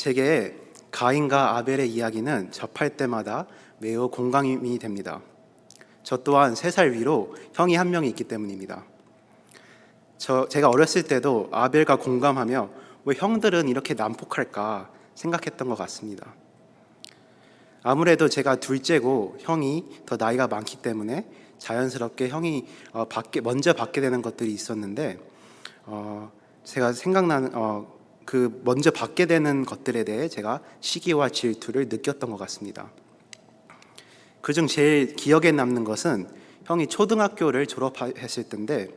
제게 가인과 아벨의 이야기는 접할 때마다 매우 공감이 됩니다. 저 또한 3살 위로 형이 한 명이 있기 때문입니다. 제가 어렸을 때도 아벨과 공감하며 왜 형들은 이렇게 난폭할까 생각했던 것 같습니다. 아무래도 제가 둘째고 형이 더 나이가 많기 때문에 자연스럽게 형이 먼저 받게 되는 것들이 있었는데 제가 생각나는 그 먼저 받게 되는 것들에 대해 제가 시기와 질투를 느꼈던 것 같습니다. 그중 제일 기억에 남는 것은 형이 초등학교를 졸업했을 때인데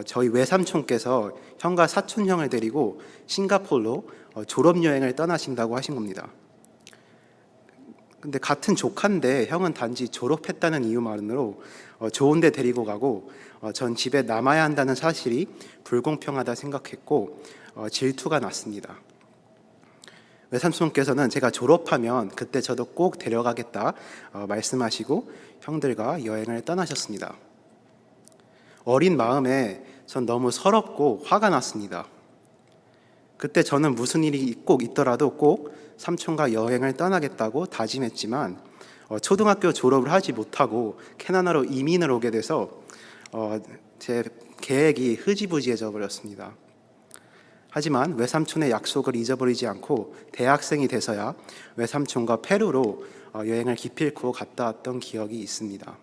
저희 외삼촌께서 형과 사촌형을 데리고 싱가포르로 졸업여행을 떠나신다고 하신 겁니다. 근데 같은 조카인데 형은 단지 졸업했다는 이유만으로 좋은 데 데리고 가고 전 집에 남아야 한다는 사실이 불공평하다 생각했고 질투가 났습니다. 외삼촌께서는 제가 졸업하면 그때 저도 꼭 데려가겠다 말씀하시고 형들과 여행을 떠나셨습니다. 어린 마음에 전 너무 서럽고 화가 났습니다. 그때 저는 무슨 일이 꼭 있더라도 꼭 삼촌과 여행을 떠나겠다고 다짐했지만 초등학교 졸업을 하지 못하고 캐나다로 이민을 오게 돼서 제 계획이 흐지부지해져 버렸습니다. 하지만 외삼촌의 약속을 잊어버리지 않고 대학생이 돼서야 외삼촌과 페루로 여행을 기필코 갔다 왔던 기억이 있습니다.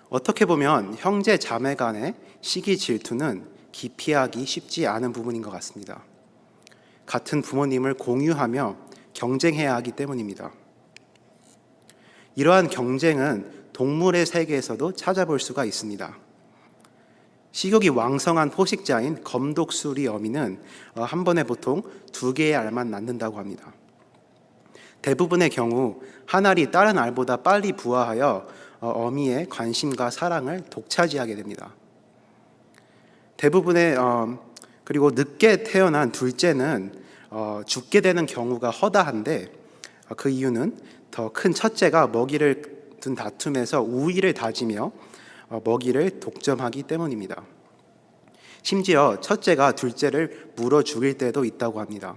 어떻게 보면 형제 자매 간의 시기 질투는 기피하기 쉽지 않은 부분인 것 같습니다. 같은 부모님을 공유하며 경쟁해야 하기 때문입니다. 이러한 경쟁은 동물의 세계에서도 찾아볼 수가 있습니다. 식욕이 왕성한 포식자인 검독수리 어미는 한 번에 보통 2개의 알만 낳는다고 합니다. 대부분의 경우 한 알이 다른 알보다 빨리 부화하여 어미의 관심과 사랑을 독차지하게 됩니다. 그리고 늦게 태어난 둘째는 죽게 되는 경우가 허다한데 그 이유는 더 큰 첫째가 먹이를 둔 다툼에서 우위를 다지며 먹이를 독점하기 때문입니다. 심지어 첫째가 둘째를 물어 죽일 때도 있다고 합니다.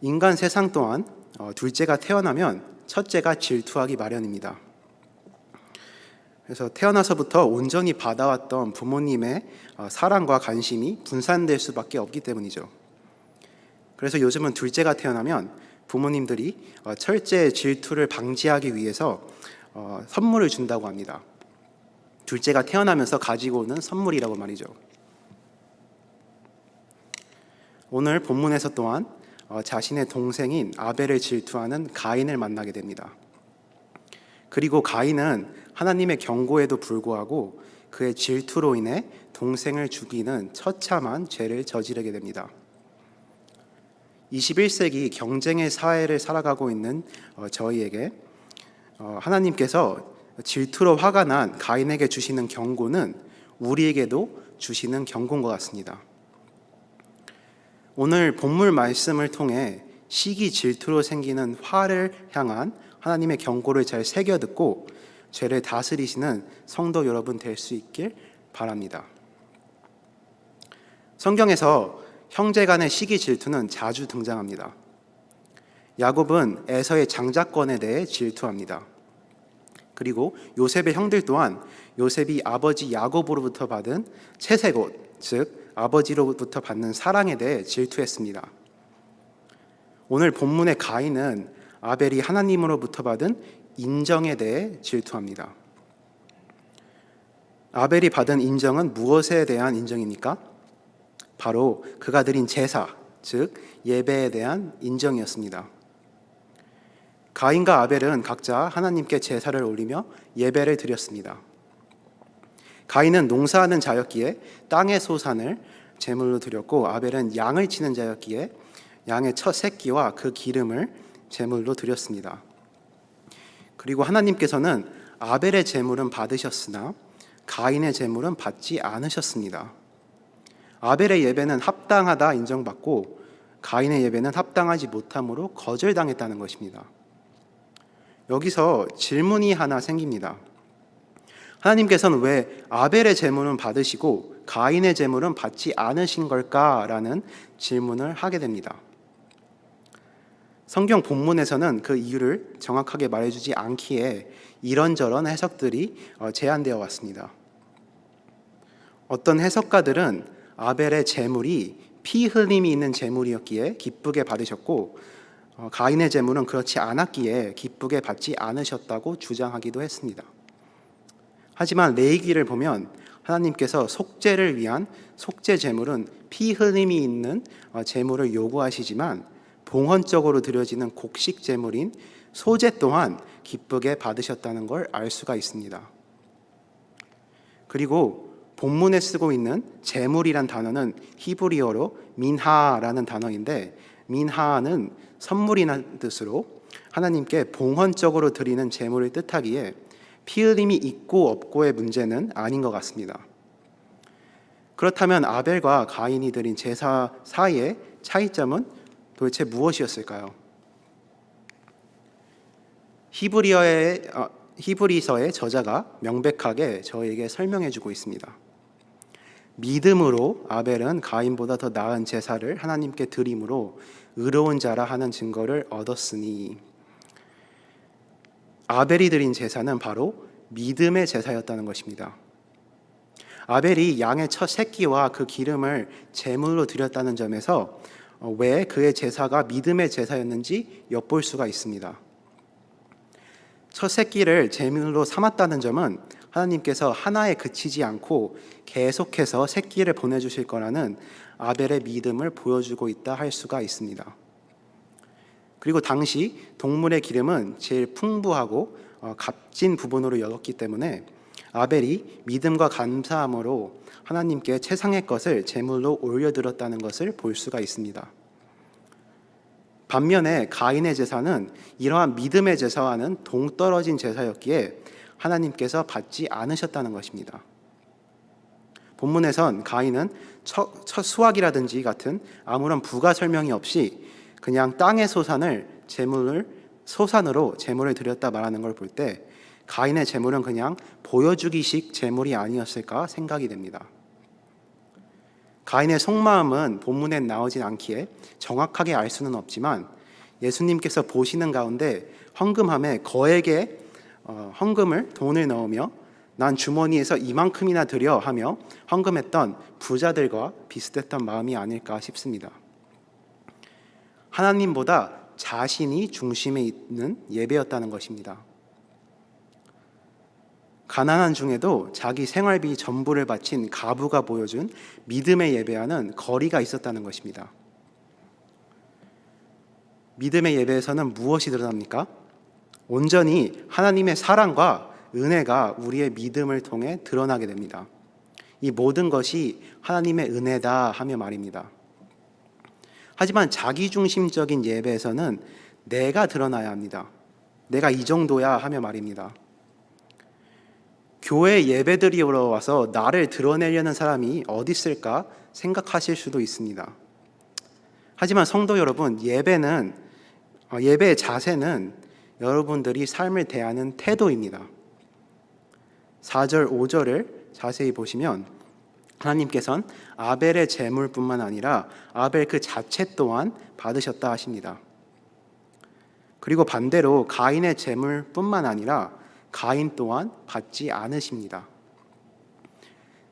인간 세상 또한 둘째가 태어나면 첫째가 질투하기 마련입니다. 그래서 태어나서부터 온전히 받아왔던 부모님의 사랑과 관심이 분산될 수밖에 없기 때문이죠. 그래서 요즘은 둘째가 태어나면 부모님들이 첫째의 질투를 방지하기 위해서 선물을 준다고 합니다. 둘째가 태어나면서 가지고 오는 선물이라고 말이죠. 오늘 본문에서 또한 자신의 동생인 아벨을 질투하는 가인을 만나게 됩니다. 그리고 가인은 하나님의 경고에도 불구하고 그의 질투로 인해 동생을 죽이는 처참한 죄를 저지르게 됩니다. 21세기 경쟁의 사회를 살아가고 있는 저희에게 하나님께서 질투로 화가 난 가인에게 주시는 경고는 우리에게도 주시는 경고인 것 같습니다. 오늘 본문 말씀을 통해 시기 질투로 생기는 화를 향한 하나님의 경고를 잘 새겨 듣고 죄를 다스리시는 성도 여러분 될 수 있길 바랍니다. 성경에서 형제 간의 시기 질투는 자주 등장합니다. 야곱은 에서의 장자권에 대해 질투합니다. 그리고 요셉의 형들 또한 요셉이 아버지 야곱으로부터 받은 채색옷, 즉 아버지로부터 받는 사랑에 대해 질투했습니다. 오늘 본문의 가인은 아벨이 하나님으로부터 받은 인정에 대해 질투합니다. 아벨이 받은 인정은 무엇에 대한 인정입니까? 바로 그가 드린 제사, 즉 예배에 대한 인정이었습니다. 가인과 아벨은 각자 하나님께 제사를 올리며 예배를 드렸습니다. 가인은 농사하는 자였기에 땅의 소산을 제물로 드렸고 아벨은 양을 치는 자였기에 양의 첫 새끼와 그 기름을 제물로 드렸습니다. 그리고 하나님께서는 아벨의 제물은 받으셨으나 가인의 제물은 받지 않으셨습니다. 아벨의 예배는 합당하다 인정받고 가인의 예배는 합당하지 못함으로 거절당했다는 것입니다. 여기서 질문이 하나 생깁니다. 하나님께서는 왜 아벨의 제물은 받으시고 가인의 제물은 받지 않으신 걸까라는 질문을 하게 됩니다. 성경 본문에서는 그 이유를 정확하게 말해주지 않기에 이런저런 해석들이 제한되어 왔습니다. 어떤 해석가들은 아벨의 제물이 피 흘림이 있는 제물이었기에 기쁘게 받으셨고, 가인의 제물은 그렇지 않았기에 기쁘게 받지 않으셨다고 주장하기도 했습니다. 하지만 레위기를 보면 하나님께서 속죄를 위한 속죄 제물은 피 흘림이 있는 제물을 요구하시지만 봉헌적으로 드려지는 곡식 제물인 소제 또한 기쁘게 받으셨다는 걸 알 수가 있습니다. 그리고 본문에 쓰고 있는 제물이란 단어는 히브리어로 민하라는 단어인데, 민하는 선물이라는 뜻으로 하나님께 봉헌적으로 드리는 제물을 뜻하기에 피 흘림이 있고 없고의 문제는 아닌 것 같습니다. 그렇다면 아벨과 가인이 드린 제사 사이의 차이점은 도대체 무엇이었을까요? 히브리서의 저자가 명백하게 저에게 설명해 주고 있습니다. 믿음으로 아벨은 가인보다 더 나은 제사를 하나님께 드림으로 의로운 자라 하는 증거를 얻었으니, 아벨이 드린 제사는 바로 믿음의 제사였다는 것입니다. 아벨이 양의 첫 새끼와 그 기름을 제물로 드렸다는 점에서 왜 그의 제사가 믿음의 제사였는지 엿볼 수가 있습니다. 첫 새끼를 제물로 삼았다는 점은 하나님께서 하나에 그치지 않고 계속해서 새끼를 보내주실 거라는 아벨의 믿음을 보여주고 있다 할 수가 있습니다. 그리고 당시 동물의 기름은 제일 풍부하고 값진 부분으로 여겼기 때문에 아벨이 믿음과 감사함으로 하나님께 최상의 것을 제물로 올려드렸다는 것을 볼 수가 있습니다. 반면에 가인의 제사는 이러한 믿음의 제사와는 동떨어진 제사였기에 하나님께서 받지 않으셨다는 것입니다. 본문에선 가인은 첫 수확이라든지 같은 아무런 부가 설명이 없이 그냥 땅의 소산으로 제물을 드렸다 말하는 걸 볼 때 가인의 제물은 그냥 보여주기식 제물이 아니었을까 생각이 됩니다. 가인의 속마음은 본문에 나오진 않기에 정확하게 알 수는 없지만 예수님께서 보시는 가운데 헌금함에 거액의 헌금을 돈을 넣으며 난 주머니에서 이만큼이나 드려 하며 헌금했던 부자들과 비슷했던 마음이 아닐까 싶습니다. 하나님보다 자신이 중심에 있는 예배였다는 것입니다. 가난한 중에도 자기 생활비 전부를 바친 가부가 보여준 믿음의 예배와는 거리가 있었다는 것입니다. 믿음의 예배에서는 무엇이 드러납니까? 온전히 하나님의 사랑과 은혜가 우리의 믿음을 통해 드러나게 됩니다. 이 모든 것이 하나님의 은혜다 하며 말입니다. 하지만 자기중심적인 예배에서는 내가 드러나야 합니다. 내가 이 정도야 하며 말입니다. 교회 예배드리러 와서 나를 드러내려는 사람이 어디 있을까 생각하실 수도 있습니다. 하지만 성도 여러분, 예배의 자세는 여러분들이 삶을 대하는 태도입니다. 4절, 5절을 자세히 보시면 하나님께서는 아벨의 제물뿐만 아니라 아벨 그 자체 또한 받으셨다 하십니다. 그리고 반대로 가인의 제물뿐만 아니라 가인 또한 받지 않으십니다.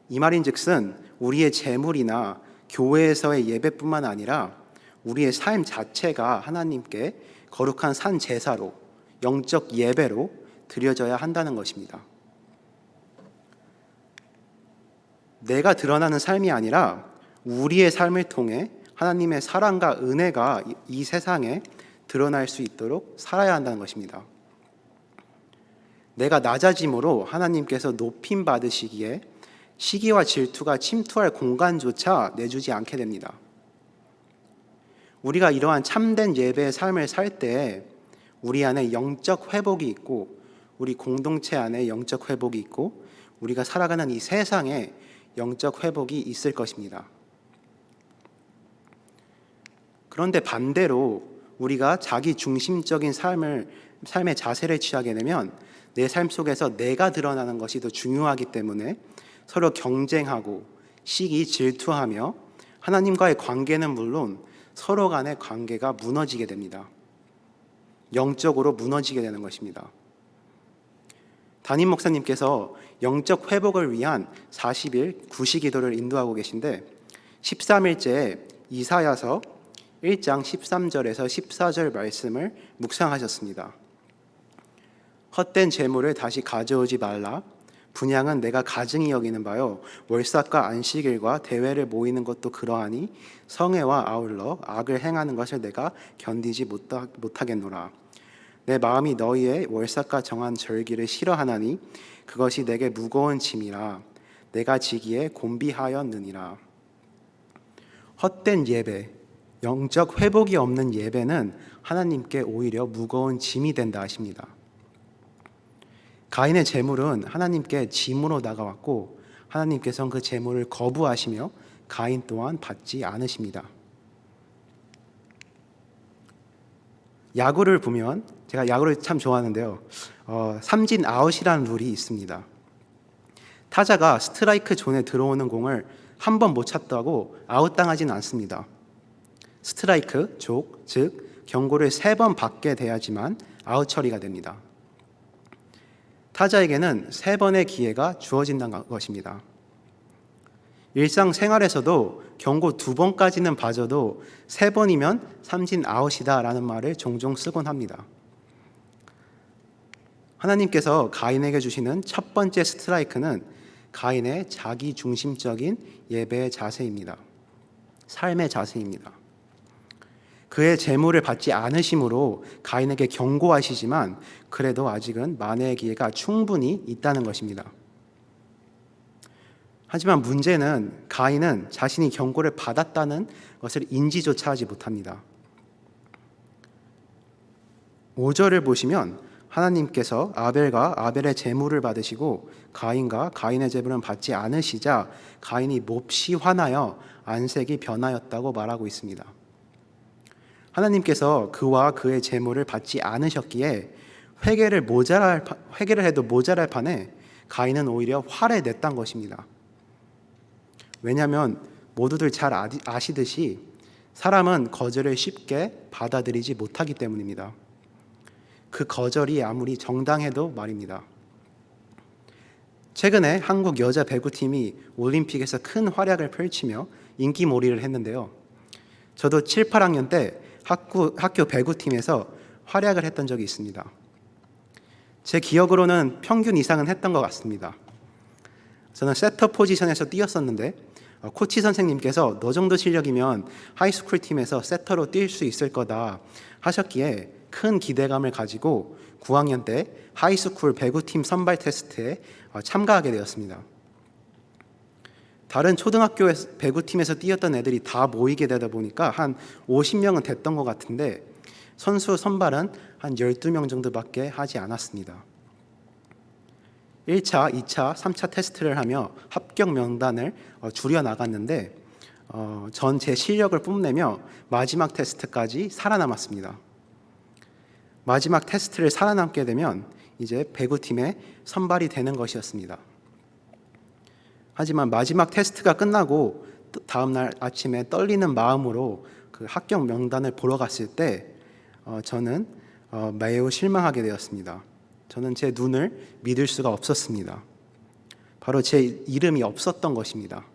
이 말인즉슨 우리의 제물이나 교회에서의 예배뿐만 아니라 우리의 삶 자체가 하나님께 거룩한 산 제사로, 영적 예배로 드려져야 한다는 것입니다. 내가 드러나는 삶이 아니라 우리의 삶을 통해 하나님의 사랑과 은혜가 이 세상에 드러날 수 있도록 살아야 한다는 것입니다. 내가 낮아짐으로 하나님께서 높임 받으시기에 시기와 질투가 침투할 공간조차 내주지 않게 됩니다. 우리가 이러한 참된 예배의 삶을 살 때 우리 안에 영적 회복이 있고 우리 공동체 안에 영적 회복이 있고 우리가 살아가는 이 세상에 영적 회복이 있을 것입니다. 그런데 반대로 우리가 자기 중심적인 삶의 자세를 취하게 되면 내 삶 속에서 내가 드러나는 것이 더 중요하기 때문에 서로 경쟁하고 시기, 질투하며 하나님과의 관계는 물론 서로 간의 관계가 무너지게 됩니다. 영적으로 무너지게 되는 것입니다. 담임 목사님께서 영적 회복을 위한 40일 구시기도를 인도하고 계신데 13일째에 이사야서 1장 13절에서 14절 말씀을 묵상하셨습니다. 헛된 재물을 다시 가져오지 말라. 분향은 내가 가증히 여기는 바요. 월삭과 안식일과 대회를 모이는 것도 그러하니 성회와 아울러 악을 행하는 것을 내가 견디지 못하겠노라. 내 마음이 너희의 월삭과 정한 절기를 싫어하나니 그것이 내게 무거운 짐이라. 내가 지기에 곤비하였느니라. 헛된 예배, 영적 회복이 없는 예배는 하나님께 오히려 무거운 짐이 된다 하십니다. 가인의 재물은 하나님께 짐으로 다가왔고 하나님께서는 그 재물을 거부하시며 가인 또한 받지 않으십니다. 야구를 보면, 제가 야구를 참 좋아하는데요, 삼진 아웃이라는 룰이 있습니다. 타자가 스트라이크 존에 들어오는 공을 한 번 못 찼다고 아웃당하지는 않습니다. 스트라이크 족, 즉 경고를 3번 받게 돼야지만 아웃 처리가 됩니다. 타자에게는 3번의 기회가 주어진다는 것입니다. 일상생활에서도 경고 2번까지는 봐줘도 3번이면 삼진 아웃이다 라는 말을 종종 쓰곤 합니다. 하나님께서 가인에게 주시는 첫 번째 스트라이크는 가인의 자기중심적인 예배의 자세입니다. 삶의 자세입니다. 그의 재물을 받지 않으심으로 가인에게 경고하시지만 그래도 아직은 만회의 기회가 충분히 있다는 것입니다. 하지만 문제는 가인은 자신이 경고를 받았다는 것을 인지조차 하지 못합니다. 5절을 보시면 하나님께서 아벨과 아벨의 재물을 받으시고 가인과 가인의 재물은 받지 않으시자 가인이 몹시 화나여 안색이 변하였다고 말하고 있습니다. 하나님께서 그와 그의 재물을 받지 않으셨기에 회개를 해도 모자랄 판에 가인은 오히려 화를 냈단 것입니다. 왜냐하면 모두들 잘 아시듯이 사람은 거절을 쉽게 받아들이지 못하기 때문입니다. 그 거절이 아무리 정당해도 말입니다. 최근에 한국 여자 배구팀이 올림픽에서 큰 활약을 펼치며 인기몰이를 했는데요. 저도 7, 8학년 때 학교 배구팀에서 활약을 했던 적이 있습니다. 제 기억으로는 평균 이상은 했던 것 같습니다. 저는 세터 포지션에서 뛰었었는데 코치 선생님께서 너 정도 실력이면 하이스쿨 팀에서 세터로 뛸 수 있을 거다 하셨기에 큰 기대감을 가지고 9학년 때 하이스쿨 배구팀 선발 테스트에 참가하게 되었습니다. 다른 초등학교 배구팀에서 뛰었던 애들이 다 모이게 되다 보니까 한 50명은 됐던 것 같은데 선수 선발은 한 12명 정도밖에 하지 않았습니다. 1차, 2차, 3차 테스트를 하며 합격 명단을 줄여 나갔는데 전 제 실력을 뽐내며 마지막 테스트까지 살아남았습니다. 마지막 테스트를 살아남게 되면 이제 배구팀에 선발이 되는 것이었습니다. 하지만 마지막 테스트가 끝나고 다음날 아침에 떨리는 마음으로 그 합격 명단을 보러 갔을 때 저는 매우 실망하게 되었습니다. 저는 제 눈을 믿을 수가 없었습니다. 바로 제 이름이 없었던 것입니다.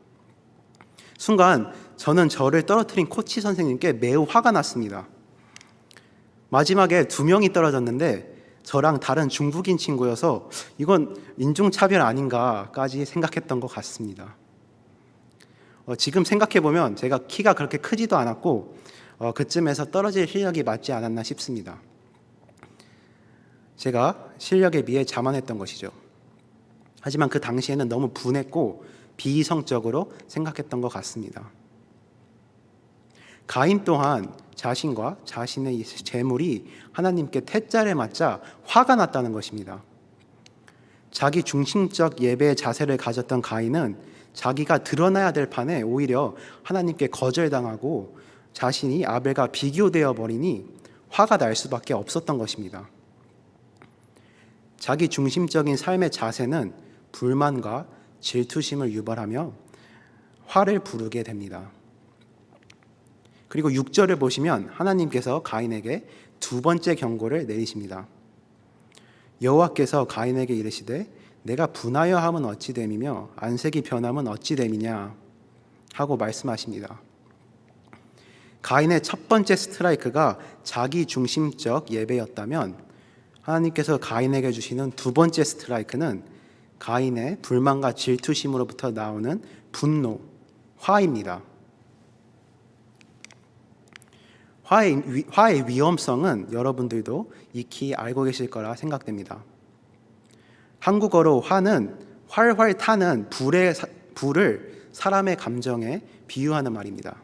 순간 저는 저를 떨어뜨린 코치 선생님께 매우 화가 났습니다. 마지막에 2명이 떨어졌는데 저랑 다른 중국인 친구여서 이건 인종차별 아닌가까지 생각했던 것 같습니다. 지금 생각해보면 제가 키가 그렇게 크지도 않았고 그쯤에서 떨어질 실력이 맞지 않았나 싶습니다. 제가 실력에 비해 자만했던 것이죠. 하지만 그 당시에는 너무 분했고 비이성적으로 생각했던 것 같습니다. 가인 또한 자신과 자신의 재물이 하나님께 태자를 맞자 화가 났다는 것입니다. 자기 중심적 예배의 자세를 가졌던 가인은 자기가 드러나야 될 판에 오히려 하나님께 거절당하고 자신이 아벨과 비교되어 버리니 화가 날 수밖에 없었던 것입니다. 자기 중심적인 삶의 자세는 불만과 질투심을 유발하며 화를 부르게 됩니다. 그리고 6절을 보시면 하나님께서 가인에게 두 번째 경고를 내리십니다. 여호와께서 가인에게 이르시되 내가 분하여 함은 어찌 됨이며 안색이 변함은 어찌 됨이냐 하고 말씀하십니다. 가인의 첫 번째 스트라이크가 자기 중심적 예배였다면 하나님께서 가인에게 주시는 두 번째 스트라이크는 가인의 불만과 질투심으로부터 나오는 분노, 화입니다. 화의 위험성은 여러분들도 익히 알고 계실 거라 생각됩니다. 한국어로 화는 활활 타는 불을 사람의 감정에 비유하는 말입니다.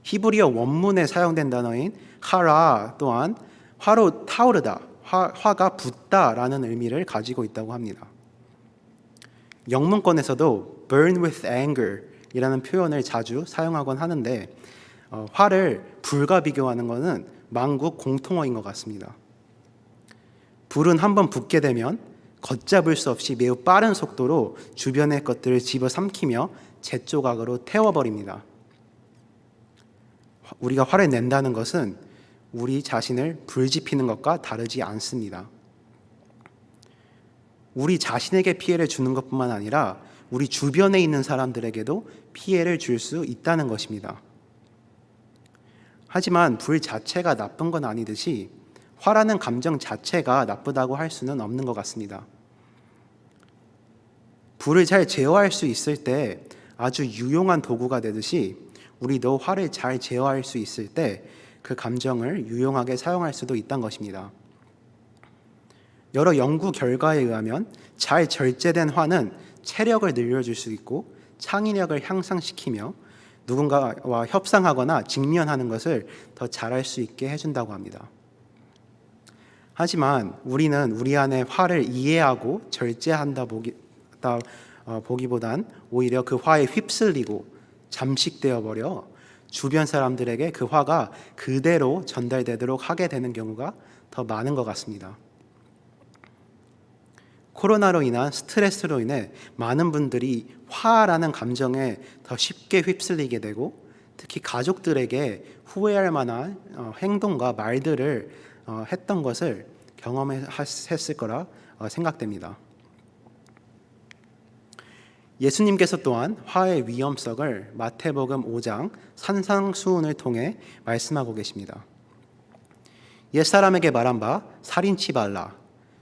히브리어 원문에 사용된 단어인 하라 또한 화로 타오르다, 화가 붓다라는 의미를 가지고 있다고 합니다. 영문권에서도 burn with anger 이라는 표현을 자주 사용하곤 하는데 화를 불과 비교하는 것은 만국 공통어인 것 같습니다. 불은 한번 붙게 되면 걷잡을 수 없이 매우 빠른 속도로 주변의 것들을 집어삼키며 재조각으로 태워버립니다. 우리가 화를 낸다는 것은 우리 자신을 불지피는 것과 다르지 않습니다. 우리 자신에게 피해를 주는 것뿐만 아니라 우리 주변에 있는 사람들에게도 피해를 줄 수 있다는 것입니다. 하지만 불 자체가 나쁜 건 아니듯이 화라는 감정 자체가 나쁘다고 할 수는 없는 것 같습니다. 불을 잘 제어할 수 있을 때 아주 유용한 도구가 되듯이 우리도 화를 잘 제어할 수 있을 때 그 감정을 유용하게 사용할 수도 있다는 것입니다. 여러 연구 결과에 의하면 잘 절제된 화는 체력을 늘려줄 수 있고 창의력을 향상시키며 누군가와 협상하거나 직면하는 것을 더 잘할 수 있게 해준다고 합니다. 하지만 우리는 우리 안에 화를 이해하고 절제한다 보기보단 오히려 그 화에 휩쓸리고 잠식되어 버려 주변 사람들에게 그 화가 그대로 전달되도록 하게 되는 경우가 더 많은 것 같습니다. 코로나로 인한 스트레스로 인해 많은 분들이 화라는 감정에 더 쉽게 휩쓸리게 되고 특히 가족들에게 후회할 만한 행동과 말들을 했던 것을 경험했을 거라 생각됩니다. 예수님께서 또한 화의 위험성을 마태복음 5장 산상수훈을 통해 말씀하고 계십니다. 옛사람에게 말한 바 살인치 말라.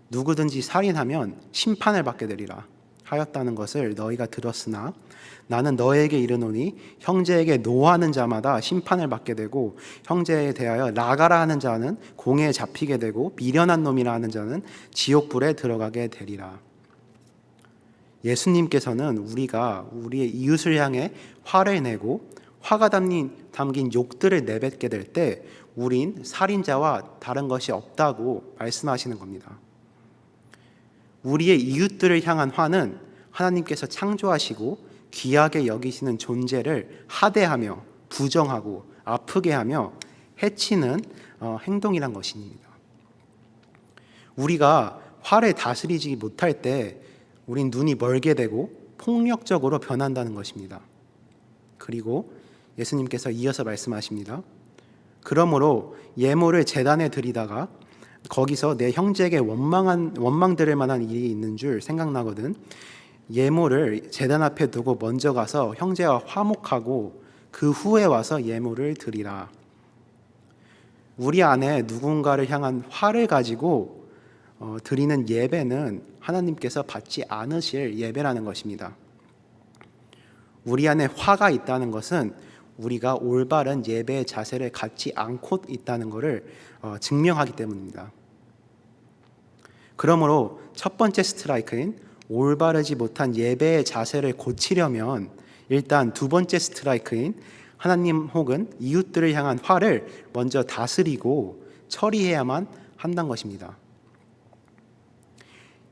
누구든지 살인하면 심판을 받게 되리라 하였다는 것을 너희가 들었으나 나는 너에게 이르노니 형제에게 노하는 자마다 심판을 받게 되고 형제에 대하여 나가라 하는 자는 공에 잡히게 되고 미련한 놈이라 하는 자는 지옥불에 들어가게 되리라. 예수님께서는 우리가 우리의 이웃을 향해 화를 내고 화가 담긴 욕들을 내뱉게 될 때 우린 살인자와 다른 것이 없다고 말씀하시는 겁니다. 우리의 이웃들을 향한 화는 하나님께서 창조하시고 귀하게 여기시는 존재를 하대하며 부정하고 아프게 하며 해치는 행동이란 것입니다. 우리가 화를 다스리지 못할 때 우린 눈이 멀게 되고 폭력적으로 변한다는 것입니다. 그리고 예수님께서 이어서 말씀하십니다. 그러므로 예물을 제단에 드리다가 거기서 내 형제에게 원망 들을 만한 일이 있는 줄 생각나거든 예물을 제단 앞에 두고 먼저 가서 형제와 화목하고 그 후에 와서 예물을 드리라. 우리 안에 누군가를 향한 화를 가지고 드리는 예배는 하나님께서 받지 않으실 예배라는 것입니다. 우리 안에 화가 있다는 것은 우리가 올바른 예배의 자세를 갖지 않고 있다는 것을 증명하기 때문입니다. 그러므로 첫 번째 스트라이크인 올바르지 못한 예배의 자세를 고치려면 일단 두 번째 스트라이크인 하나님 혹은 이웃들을 향한 화를 먼저 다스리고 처리해야만 한다는 것입니다.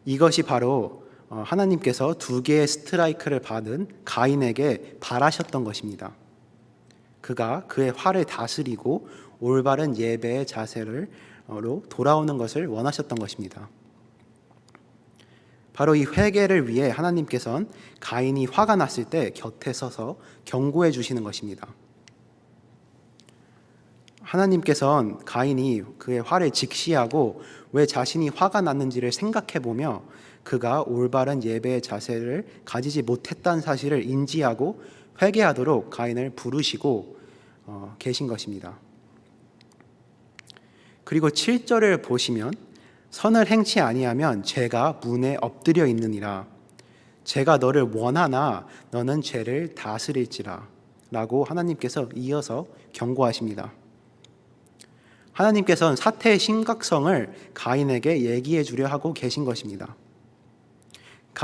이것이 바로 하나님께서 두 개의 스트라이크를 받은 가인에게 바라셨던 것입니다. 그가 그의 화를 다스리고 올바른 예배의 자세로 돌아오는 것을 원하셨던 것입니다. 바로 이 회개를 위해 하나님께서는 가인이 화가 났을 때 곁에 서서 경고해 주시는 것입니다. 하나님께서는 가인이 그의 화를 직시하고 왜 자신이 화가 났는지를 생각해 보며 그가 올바른 예배의 자세를 가지지 못했다는 사실을 인지하고 회개하도록 가인을 부르시고 계신 것입니다. 그리고 7절을 보시면 선을 행치 아니하면 죄가 문에 엎드려 있느니라. 죄가 너를 원하나 너는 죄를 다스릴지라 라고 하나님께서 이어서 경고하십니다. 하나님께서는 사태의 심각성을 가인에게 얘기해 주려 하고 계신 것입니다.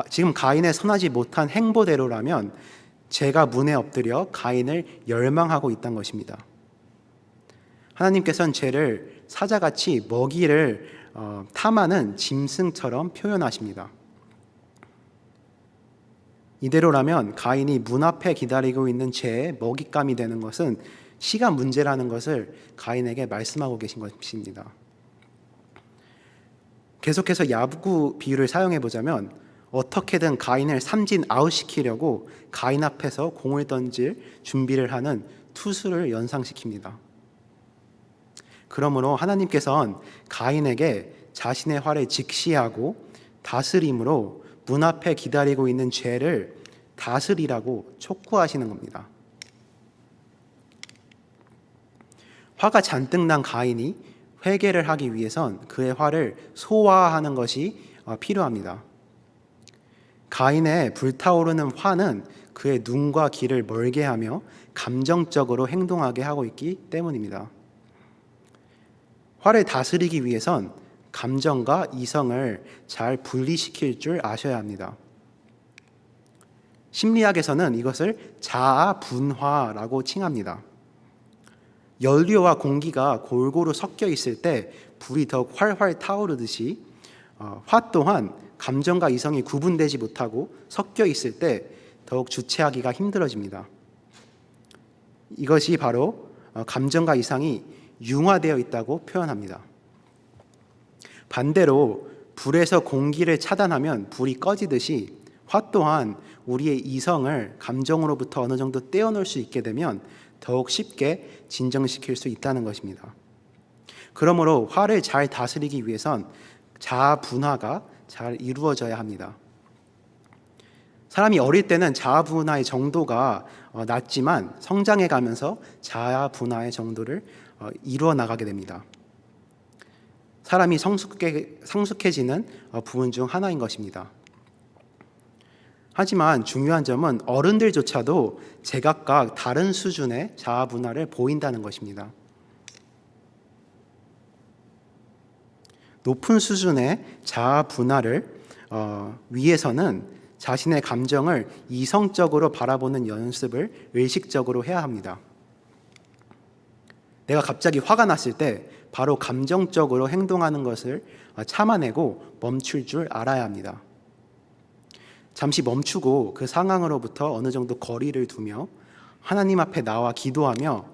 지금 가인의 선하지 못한 행보대로라면 죄가 문에 엎드려 가인을 멸망하고 있다는 것입니다. 하나님께서는 죄를 사자같이 먹이를 탐하는 짐승처럼 표현하십니다. 이대로라면 가인이 문 앞에 기다리고 있는 죄의 먹잇감이 되는 것은 시간 문제라는 것을 가인에게 말씀하고 계신 것입니다. 계속해서 야구 비유를 사용해 보자면 어떻게든 가인을 삼진 아웃시키려고 가인 앞에서 공을 던질 준비를 하는 투수를 연상시킵니다. 그러므로 하나님께서는 가인에게 자신의 화를 직시하고 다스림으로 문 앞에 기다리고 있는 죄를 다스리라고 촉구하시는 겁니다. 화가 잔뜩 난 가인이 회개를 하기 위해선 그의 화를 소화하는 것이 필요합니다. 가인의 불타오르는 화는 그의 눈과 귀를 멀게 하며 감정적으로 행동하게 하고 있기 때문입니다. 화를 다스리기 위해선 감정과 이성을 잘 분리시킬 줄 아셔야 합니다. 심리학에서는 이것을 자아분화라고 칭합니다. 연료와 공기가 골고루 섞여 있을 때 불이 더욱 활활 타오르듯이 화 또한 감정과 이성이 구분되지 못하고 섞여 있을 때 더욱 주체하기가 힘들어집니다. 이것이 바로 감정과 이성이 융화되어 있다고 표현합니다. 반대로 불에서 공기를 차단하면 불이 꺼지듯이 화 또한 우리의 이성을 감정으로부터 어느 정도 떼어놓을 수 있게 되면 더욱 쉽게 진정시킬 수 있다는 것입니다. 그러므로 화를 잘 다스리기 위해선 자아 분화가 잘 이루어져야 합니다. 사람이 어릴 때는 자아 분화의 정도가 낮지만 성장해 가면서 자아 분화의 정도를 이루어 나가게 됩니다. 사람이 성숙해지는 부분 중 하나인 것입니다. 하지만 중요한 점은 어른들조차도 제각각 다른 수준의 자아 분화를 보인다는 것입니다. 높은 수준의 자아 분화를 위해서는 자신의 감정을 이성적으로 바라보는 연습을 의식적으로 해야 합니다. 내가 갑자기 화가 났을 때 바로 감정적으로 행동하는 것을 참아내고 멈출 줄 알아야 합니다. 잠시 멈추고 그 상황으로부터 어느 정도 거리를 두며 하나님 앞에 나와 기도하며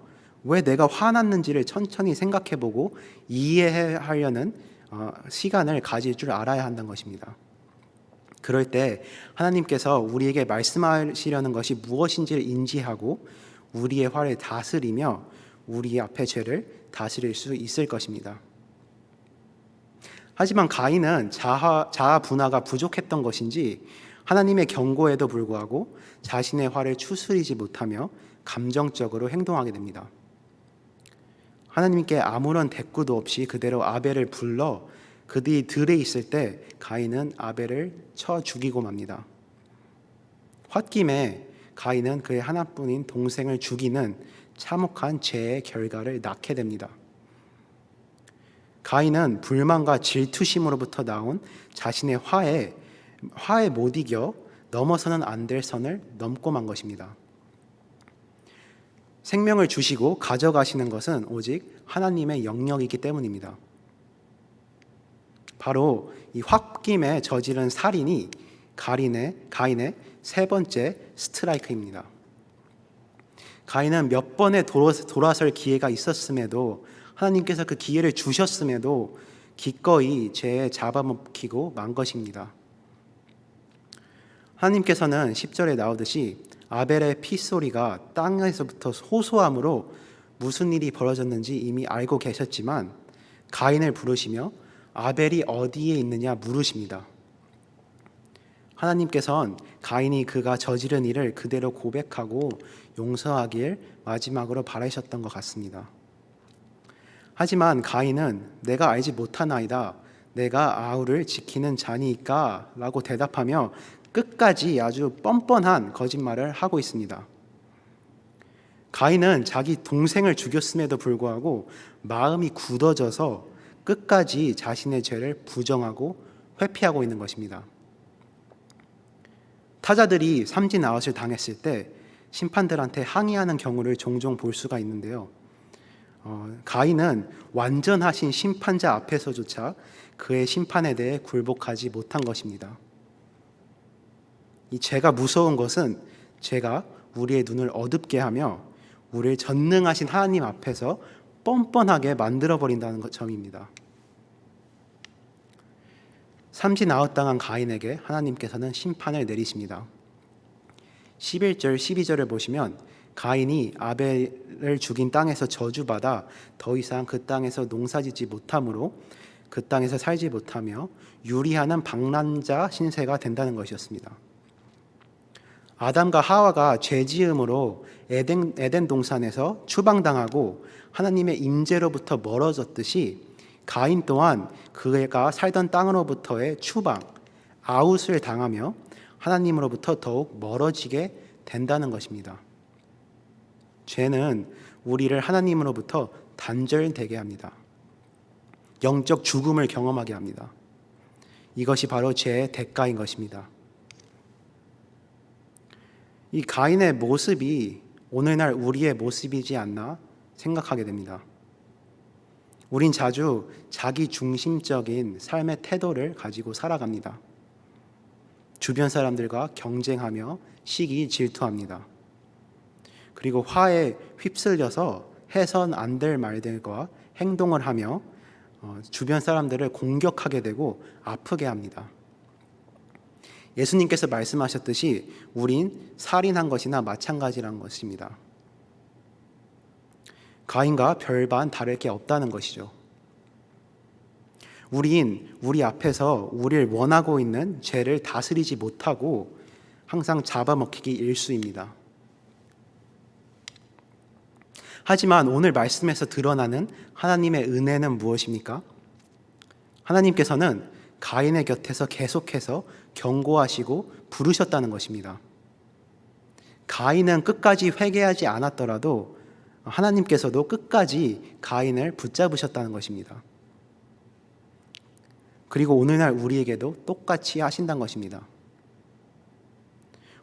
왜 내가 화났는지를 천천히 생각해보고 이해하려는 시간을 가질 줄 알아야 한다는 것입니다. 그럴 때 하나님께서 우리에게 말씀하시려는 것이 무엇인지를 인지하고 우리의 화를 다스리며 우리 앞의 죄를 다스릴 수 있을 것입니다. 하지만 가인은 자아 분화가 부족했던 것인지 하나님의 경고에도 불구하고 자신의 화를 추스리지 못하며 감정적으로 행동하게 됩니다. 하나님께 아무런 대꾸도 없이 그대로 아벨을 불러 그들이 들에 있을 때 가인은 아벨을 쳐 죽이고 맙니다. 홧김에 가인은 그의 하나뿐인 동생을 죽이는 참혹한 죄의 결과를 낳게 됩니다. 가인은 불만과 질투심으로부터 나온 자신의 화에 못 이겨 넘어서는 안 될 선을 넘고 만 것입니다. 생명을 주시고 가져가시는 것은 오직 하나님의 영역이기 때문입니다. 바로 이 홧김에 저지른 살인이 가인의 세 번째 스트라이크입니다. 가인은 몇 번의 돌아설 기회가 있었음에도 하나님께서 그 기회를 주셨음에도 기꺼이 죄에 잡아먹히고 만 것입니다. 하나님께서는 10절에 나오듯이 아벨의 피소리가 땅에서부터 호소함으로 무슨 일이 벌어졌는지 이미 알고 계셨지만 가인을 부르시며 아벨이 어디에 있느냐 물으십니다. 하나님께서는 가인이 그가 저지른 일을 그대로 고백하고 용서하길 마지막으로 바라셨던 것 같습니다. 하지만 가인은 내가 알지 못하나이다, 내가 아우를 지키는 자니까 라고 대답하며 끝까지 아주 뻔뻔한 거짓말을 하고 있습니다. 가인은 자기 동생을 죽였음에도 불구하고 마음이 굳어져서 끝까지 자신의 죄를 부정하고 회피하고 있는 것입니다. 타자들이 삼진 아웃을 당했을 때 심판들한테 항의하는 경우를 종종 볼 수가 있는데요. 가인은 완전하신 심판자 앞에서조차 그의 심판에 대해 굴복하지 못한 것입니다. 이 죄가 무서운 것은 죄가 우리의 눈을 어둡게 하며 우리를 전능하신 하나님 앞에서 뻔뻔하게 만들어버린다는 점입니다. 삼진 아웃당한 가인에게 하나님께서는 심판을 내리십니다. 11절, 12절을 보시면 가인이 아벨을 죽인 땅에서 저주받아 더 이상 그 땅에서 농사짓지 못하므로 그 땅에서 살지 못하며 유리하는 방랑자 신세가 된다는 것이었습니다. 아담과 하와가 죄지음으로 에덴 동산에서 추방당하고 하나님의 임재로부터 멀어졌듯이 가인 또한 그가 살던 땅으로부터의 추방, 아웃을 당하며 하나님으로부터 더욱 멀어지게 된다는 것입니다. 죄는 우리를 하나님으로부터 단절되게 합니다. 영적 죽음을 경험하게 합니다. 이것이 바로 죄의 대가인 것입니다. 이 가인의 모습이 오늘날 우리의 모습이지 않나 생각하게 됩니다. 우린 자주 자기 중심적인 삶의 태도를 가지고 살아갑니다. 주변 사람들과 경쟁하며 시기 질투합니다. 그리고 화에 휩쓸려서 해선 안 될 말들과 행동을 하며 주변 사람들을 공격하게 되고 아프게 합니다. 예수님께서 말씀하셨듯이 우린 살인한 것이나 마찬가지라는 것입니다. 가인과 별반 다를 게 없다는 것이죠. 우리 앞에서 우리를 원하고 있는 죄를 다스리지 못하고 항상 잡아먹히기 일쑤입니다. 하지만 오늘 말씀에서 드러나는 하나님의 은혜는 무엇입니까? 하나님께서는 가인의 곁에서 계속해서 경고하시고 부르셨다는 것입니다. 가인은 끝까지 회개하지 않았더라도 하나님께서도 끝까지 가인을 붙잡으셨다는 것입니다. 그리고 오늘날 우리에게도 똑같이 하신다는 것입니다.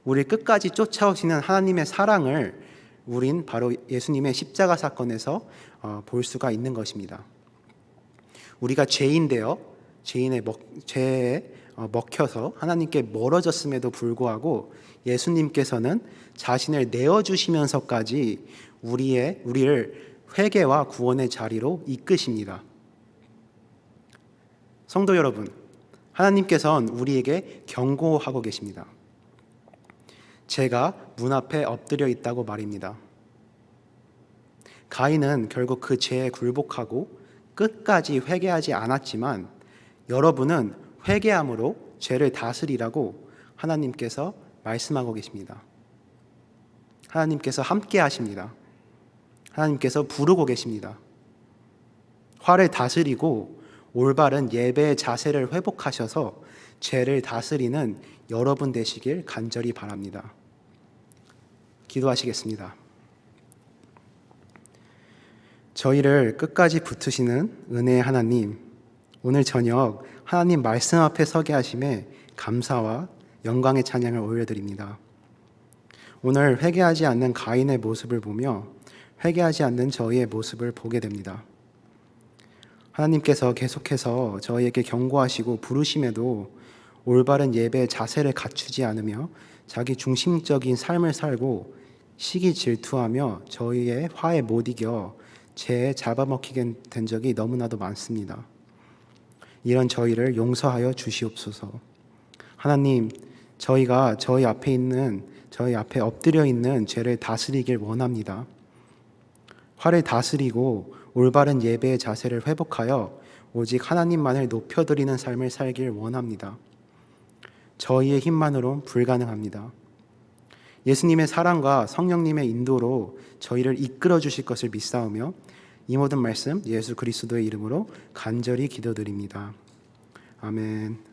우리 끝까지 쫓아오시는 하나님의 사랑을 우린 바로 예수님의 십자가 사건에서 볼 수가 있는 것입니다. 우리가 죄인되어 죄에 먹혀서 하나님께 멀어졌음에도 불구하고 예수님께서는 자신을 내어주시면서까지 우리를 회개와 구원의 자리로 이끄십니다. 성도 여러분, 하나님께서는 우리에게 경고하고 계십니다. 제가 문 앞에 엎드려 있다고 말입니다. 가인은 결국 그 죄에 굴복하고 끝까지 회개하지 않았지만 여러분은 회개함으로 죄를 다스리라고 하나님께서 말씀하고 계십니다. 하나님께서 함께 하십니다. 하나님께서 부르고 계십니다. 화를 다스리고 올바른 예배의 자세를 회복하셔서 죄를 다스리는 여러분 되시길 간절히 바랍니다. 기도하시겠습니다. 저희를 끝까지 붙으시는 은혜의 하나님, 오늘 저녁 하나님 말씀 앞에 서게 하심에 감사와 영광의 찬양을 올려드립니다. 오늘 회개하지 않는 가인의 모습을 보며 회개하지 않는 저희의 모습을 보게 됩니다. 하나님께서 계속해서 저희에게 경고하시고 부르심에도 올바른 예배의 자세를 갖추지 않으며 자기 중심적인 삶을 살고 시기 질투하며 저희의 화에 못 이겨 죄에 잡아먹히게 된 적이 너무나도 많습니다. 이런 저희를 용서하여 주시옵소서. 하나님, 저희가 저희 앞에 엎드려 있는 죄를 다스리길 원합니다. 화를 다스리고 올바른 예배의 자세를 회복하여 오직 하나님만을 높여드리는 삶을 살길 원합니다. 저희의 힘만으론 불가능합니다. 예수님의 사랑과 성령님의 인도로 저희를 이끌어 주실 것을 믿사오며 이 모든 말씀 예수 그리스도의 이름으로 간절히 기도드립니다. 아멘.